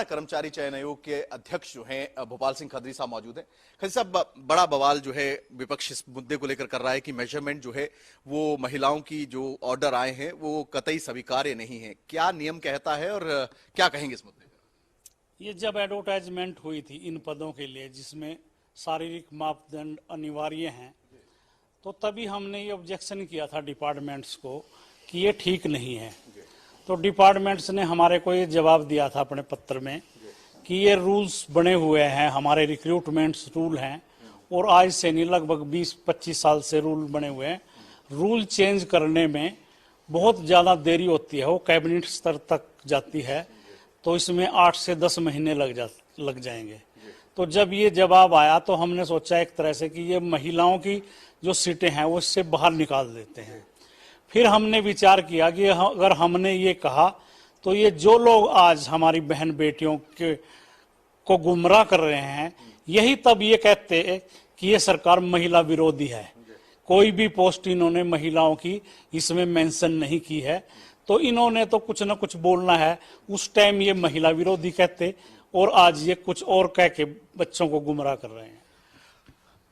कर्मचारी चयन आयोग के अध्यक्ष जो हैं भोपाल सिंह खत्री साहब मौजूद हैं। खत्री साहब, बड़ा बवाल जो है विपक्ष इस मुद्दे को लेकर कर रहा है कि मेजरमेंट जो है वो महिलाओं की जो ऑर्डर आए हैं वो कतई स्वीकार्य नहीं है। क्या नियम कहता है और क्या कहेंगे इस मुद्दे पर? ये जब एडवर्टाइजमेंट हुई थी इन पदों के लिए जिसमें शारीरिक मापदंड अनिवार्य हैं, तो तभी हमने ये ऑब्जेक्शन किया था डिपार्टमेंट्स को कि ये ठीक नहीं है। तो डिपार्टमेंट्स ने हमारे को ये जवाब दिया था अपने पत्र में कि ये रूल्स बने हुए हैं, हमारे रिक्रूटमेंट्स रूल हैं और आज से नहीं लगभग 20-25 साल से रूल बने हुए हैं। रूल चेंज करने में बहुत ज़्यादा देरी होती है, वो कैबिनेट स्तर तक जाती है, तो इसमें 8 से 10 महीने लग जाएंगे। तो जब ये जवाब आया तो हमने सोचा एक तरह से कि ये महिलाओं की जो सीटें हैं वो इससे बाहर निकाल देते हैं। फिर हमने विचार किया कि अगर हमने ये कहा तो ये जो लोग आज हमारी बहन बेटियों को गुमराह कर रहे हैं, यही तब ये कहते हैं कि ये सरकार महिला विरोधी है। कोई भी पोस्ट इन्होंने महिलाओं की इसमें मेंशन नहीं की है, तो इन्होंने तो कुछ ना कुछ बोलना है। उस टाइम ये महिला विरोधी कहते और आज ये कुछ और कह के बच्चों को गुमराह कर रहे हैं।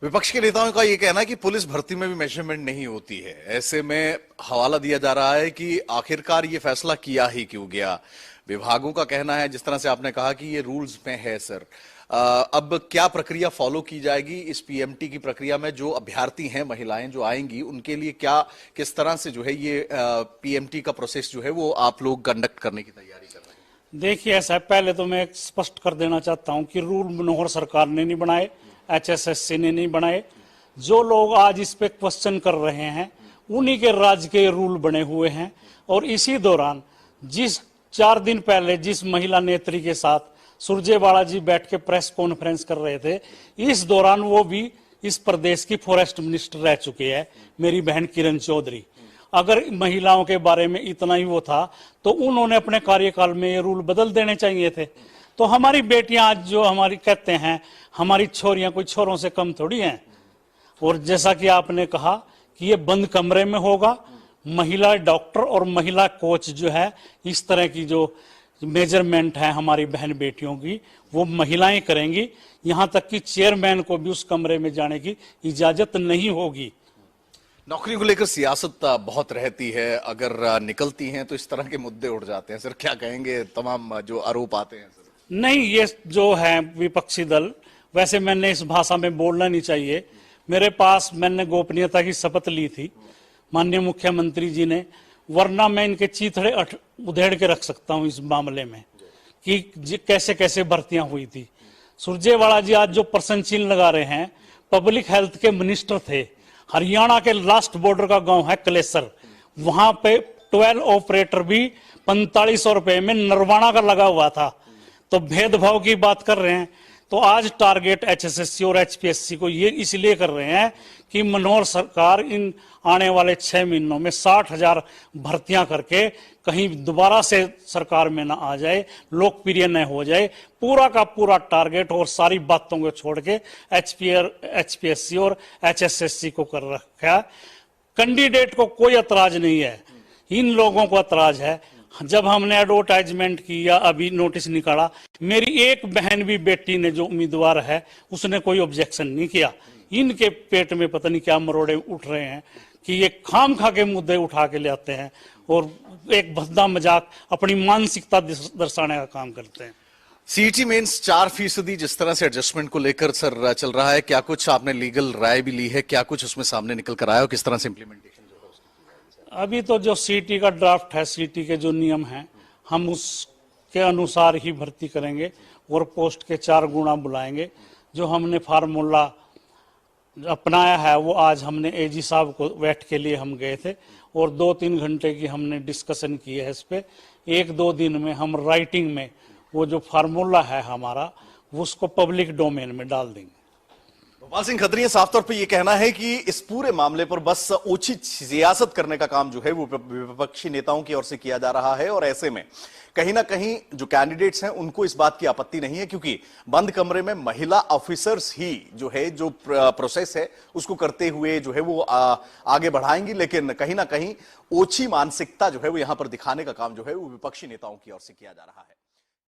विपक्ष के नेताओं का ये कहना है कि पुलिस भर्ती में भी मेजरमेंट नहीं होती है। ऐसे में हवाला दिया जा रहा है कि आखिरकार ये फैसला किया ही क्यों गया। विभागों का कहना है, जिस तरह से आपने कहा कि ये रूल्स में है सर, अब क्या प्रक्रिया फॉलो की जाएगी इस पीएमटी की प्रक्रिया में? जो अभ्यर्थी हैं, महिलाएं जो आएंगी, उनके लिए क्या किस तरह से जो है ये पीएमटी का प्रोसेस जो है वो आप लोग कंडक्ट करने की तैयारी कर रहे हैं? देखिए, ऐसा है, पहले तो मैं स्पष्ट कर देना चाहता हूँ कि रूल मनोहर सरकार ने नहीं बनाए, HSSC ने नहीं बनाए। जो लोग आज इस पे क्वेश्चन कर रहे हैं उन्हीं के राज्य के रूल बने हुए हैं। और इसी दौरान जिस 4 दिन पहले जिस महिला नेत्री के साथ सुरजेवाला जी बैठ के प्रेस कॉन्फ्रेंस कर रहे थे, इस दौरान वो भी इस प्रदेश की फॉरेस्ट मिनिस्टर रह चुके हैं, मेरी बहन किरण चौधरी। अगर महिलाओं के बारे में इतना ही वो था तो उन्होंने अपने कार्यकाल में ये रूल बदल देने चाहिए थे। तो हमारी बेटियां आज जो हमारी कहते हैं, हमारी छोरियां कोई छोरों से कम थोड़ी हैं। और जैसा कि आपने कहा कि ये बंद कमरे में होगा, महिला डॉक्टर और महिला कोच जो है, इस तरह की जो मेजरमेंट है हमारी बहन बेटियों की वो महिलाएं करेंगी। यहां तक कि चेयरमैन को भी उस कमरे में जाने की इजाजत नहीं होगी। नौकरी को लेकर सियासत बहुत रहती है, अगर निकलती हैं तो इस तरह के मुद्दे उठ जाते हैं। सर, क्या कहेंगे तमाम जो आरोप आते हैं? नहीं, ये जो है विपक्षी दल, वैसे मैंने इस भाषा में बोलना नहीं चाहिए। मेरे पास मैंने गोपनीयता की शपथ ली थी माननीय मुख्यमंत्री जी ने, वरना मैं इनके चीथड़े उधेड़ के रख सकता हूं इस मामले में कि कैसे कैसे भर्तियां हुई थी। सुरजेवाला जी आज जो प्रश्न चिन्ह लगा रहे हैं, पब्लिक हेल्थ के मिनिस्टर थे। हरियाणा के लास्ट बॉर्डर का गांव है कलेसर, वहां पे 12 ऑपरेटर भी 4500 रुपए में नरवाना का लगा हुआ था। तो भेदभाव की बात कर रहे हैं। तो आज टारगेट HSSC और HPSC को ये इसलिए कर रहे हैं कि मनोहर सरकार इन आने वाले 6 महीनों में 60,000 भर्तियां करके कहीं दोबारा से सरकार में ना आ जाए, लोकप्रिय न हो जाए। पूरा का पूरा टारगेट और सारी बातों को छोड़ के HPSC और HSSC को कर रखा है। कैंडिडेट को कोई एतराज नहीं है, इन लोगों को एतराज है। जब हमने एडवर्टाइजमेंट किया, अभी नोटिस निकाला, मेरी एक बहन भी बेटी ने जो उम्मीदवार है उसने कोई ऑब्जेक्शन नहीं किया। इनके पेट में पता नहीं क्या मरोड़े उठ रहे हैं कि ये खाम खा के मुद्दे उठा के ले आते हैं और एक भद्दा मजाक अपनी मानसिकता दर्शाने का काम करते हैं। सीईटी मेंस 4% जिस तरह से एडजस्टमेंट को लेकर सर चल रहा है, क्या कुछ आपने लीगल राय भी ली है? क्या कुछ उसमें सामने निकल कर आया और किस तरह से इम्प्लीमेंटेशन? अभी तो जो सीटी का ड्राफ्ट है, सीटी के जो नियम हैं, हम उसके अनुसार ही भर्ती करेंगे और पोस्ट के 4 गुना बुलाएंगे। जो हमने फार्मूला अपनाया है वो आज हमने एजी साहब को बैठ के लिए हम गए थे और 2-3 घंटे की हमने डिस्कशन की है इस पे। 1-2 दिन में हम राइटिंग में वो जो फार्मूला है हमारा उसको पब्लिक डोमेन में डाल देंगे। भोपाल सिंह खत्री साफ तौर पे ये कहना है कि इस पूरे मामले पर बस उचित सियासत करने का काम जो है वो विपक्षी नेताओं की ओर से किया जा रहा है। और ऐसे में कहीं ना कहीं जो कैंडिडेट्स हैं उनको इस बात की आपत्ति नहीं है, क्योंकि बंद कमरे में महिला ऑफिसर्स ही जो है जो प्रोसेस है उसको करते हुए जो है वो आगे बढ़ाएंगी। लेकिन कहीं ना कहीं ओछी मानसिकता जो है वो यहां पर दिखाने का काम जो है वो विपक्षी नेताओं की ओर से किया जा रहा है।